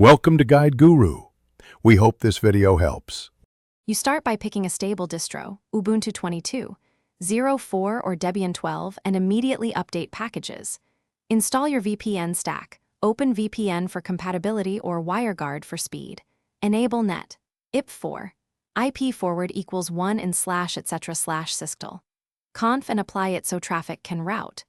Welcome to Guide Guru. We hope this video helps. You start by picking a stable distro, Ubuntu 22, 04 or Debian 12, and immediately update packages. Install your VPN stack, open VPN for compatibility or WireGuard for speed. Enable net. IP4. IP forward equals 1 in / etc/sysctl. Conf and apply it so traffic can route.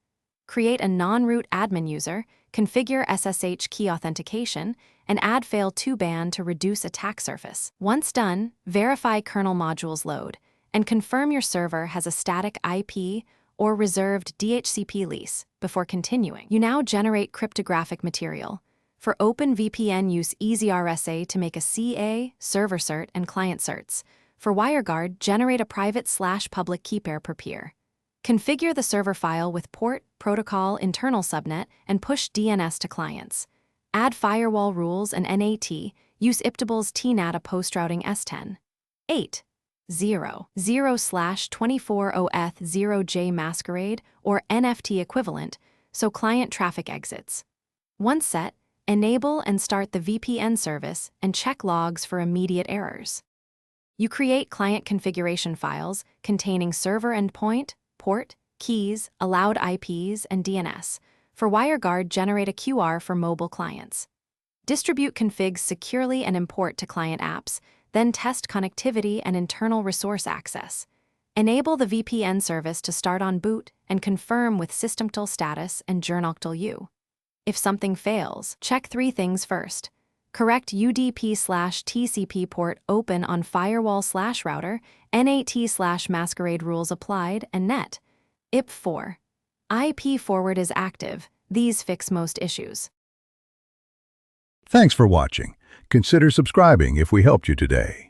Create a non-root admin user, configure SSH key authentication, and add fail2ban to reduce attack surface. Once done, verify kernel modules load, and confirm your server has a static IP or reserved DHCP lease before continuing. You now generate cryptographic material. For OpenVPN, use EasyRSA to make a CA, server cert, and client certs. For WireGuard, generate a private/public key pair per peer. Configure the server file with port, protocol, internal subnet, and push DNS to clients. Add firewall rules and NAT. Use Iptable's TNATA post-routing S10. 8. 0/24OETH0J masquerade or NFT equivalent, so client traffic exits. Once set, enable and start the VPN service and check logs for immediate errors. You create client configuration files containing server endpoint, port, keys, allowed IPs, and DNS. For WireGuard, generate a QR for mobile clients. Distribute configs securely and import to client apps, then test connectivity and internal resource access. Enable the VPN service to start on boot and confirm with systemtl status and journoctl. If something fails, check 3 things first. Correct UDP/TCP port open on firewall/router, NAT/masquerade rules applied, and net. IP4. IP forward is active. These fix most issues. Thanks for watching. Consider subscribing if we helped you today.